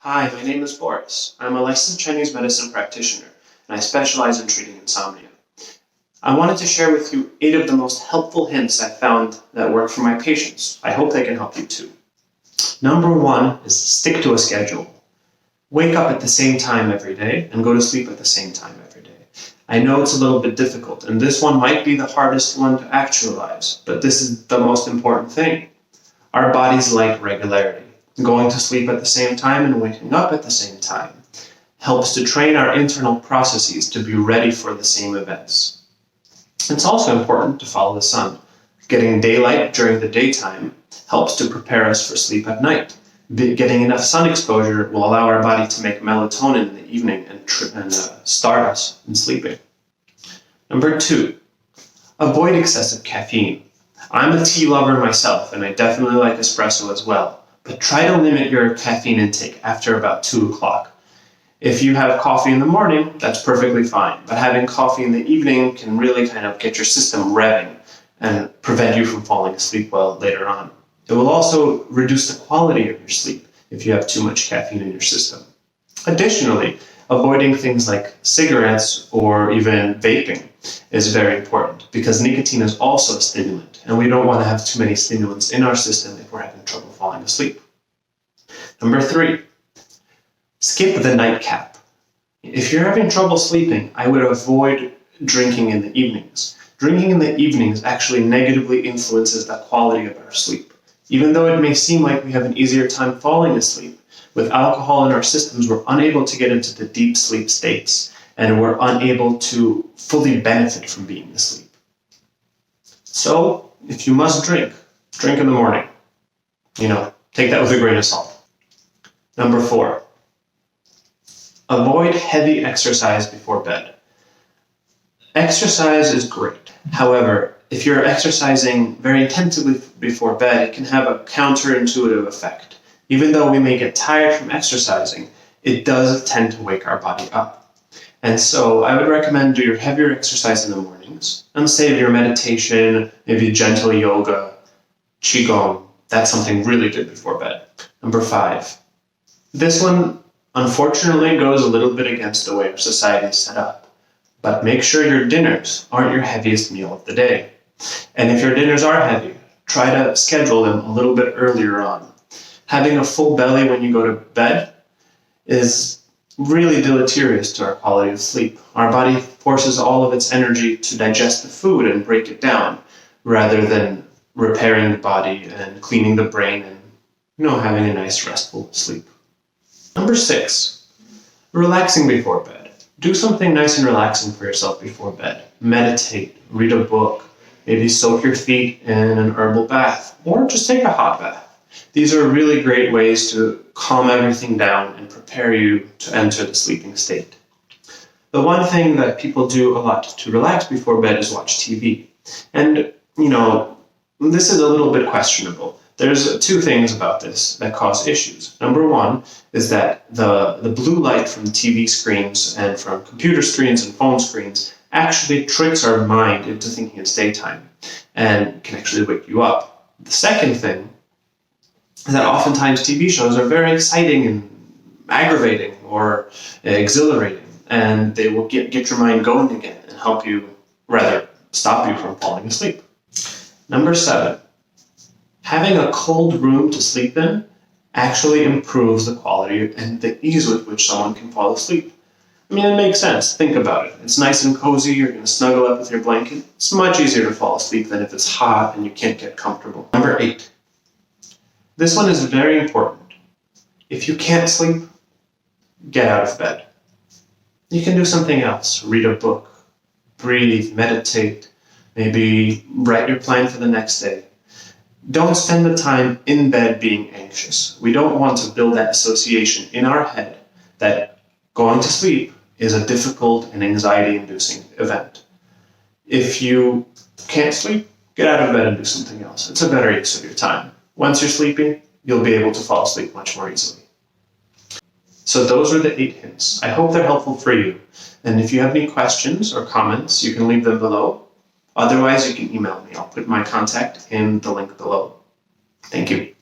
Hi, my name is Boris. I'm a licensed Chinese medicine practitioner, and I specialize in treating insomnia. I wanted to share with you 8 of the most helpful hints I found that work for my patients. I hope they can help you too. Number 1 is stick to a schedule. Wake up at the same time every day and go to sleep at the same time every day. I know it's a little bit difficult, and this one might be the hardest one to actualize, but this is the most important thing. Our bodies like regularity. Going to sleep at the same time and waking up at the same time helps to train our internal processes to be ready for the same events. It's also important to follow the sun. Getting daylight during the daytime helps to prepare us for sleep at night. Getting enough sun exposure will allow our body to make melatonin in the evening and start us in sleeping. Number 2, avoid excessive caffeine. I'm a tea lover myself, and I definitely like espresso as well. But try to limit your caffeine intake after about 2 o'clock. If you have coffee in the morning, that's perfectly fine. But having coffee in the evening can really kind of get your system revving and prevent you from falling asleep well later on. It will also reduce the quality of your sleep if you have too much caffeine in your system. Additionally, avoiding things like cigarettes or even vaping is very important because nicotine is also a stimulant, and we don't want to have too many stimulants in our system if we're having trouble falling asleep. Number 3, skip the nightcap. If you're having trouble sleeping, I would avoid drinking in the evenings. Drinking in the evenings actually negatively influences the quality of our sleep. Even though it may seem like we have an easier time falling asleep, with alcohol in our systems, we're unable to get into the deep sleep states, and we're unable to fully benefit from being asleep. So, if you must drink in the morning. Take that with a grain of salt. Number 4, avoid heavy exercise before bed. Exercise is great. However, if you're exercising very intensively before bed, it can have a counterintuitive effect. Even though we may get tired from exercising, it does tend to wake our body up. And so I would recommend do your heavier exercise in the mornings and save your meditation, maybe gentle yoga, qigong. That's something really good before bed. Number 5. This one, unfortunately, goes a little bit against the way our society is set up. But make sure your dinners aren't your heaviest meal of the day. And if your dinners are heavy, try to schedule them a little bit earlier on. Having a full belly when you go to bed is really deleterious to our quality of sleep. Our body forces all of its energy to digest the food and break it down, rather than repairing the body and cleaning the brain and having a nice restful sleep. Number 6, relaxing before bed. Do something nice and relaxing for yourself before bed. Meditate, read a book, maybe soak your feet in an herbal bath, or just take a hot bath. These are really great ways to calm everything down and prepare you to enter the sleeping state. The one thing that people do a lot to relax before bed is watch TV. And, this is a little bit questionable. There's 2 things about this that cause issues. Number 1 is that the blue light from TV screens and from computer screens and phone screens actually tricks our mind into thinking it's daytime and can actually wake you up. The second thing is that oftentimes TV shows are very exciting and aggravating or exhilarating, and they will get your mind going again and stop you from falling asleep. Number 7, having a cold room to sleep in actually improves the quality and the ease with which someone can fall asleep. It makes sense. Think about it. It's nice and cozy. You're going to snuggle up with your blanket. It's much easier to fall asleep than if it's hot and you can't get comfortable. Number 8. This one is very important. If you can't sleep, get out of bed. You can do something else. Read a book, breathe, meditate, maybe write your plan for the next day. Don't spend the time in bed being anxious. We don't want to build that association in our head that going to sleep is a difficult and anxiety-inducing event. If you can't sleep, get out of bed and do something else. It's a better use of your time. Once you're sleeping, you'll be able to fall asleep much more easily. So those are the 8 hints. I hope they're helpful for you. And if you have any questions or comments, you can leave them below. Otherwise, you can email me. I'll put my contact in the link below. Thank you.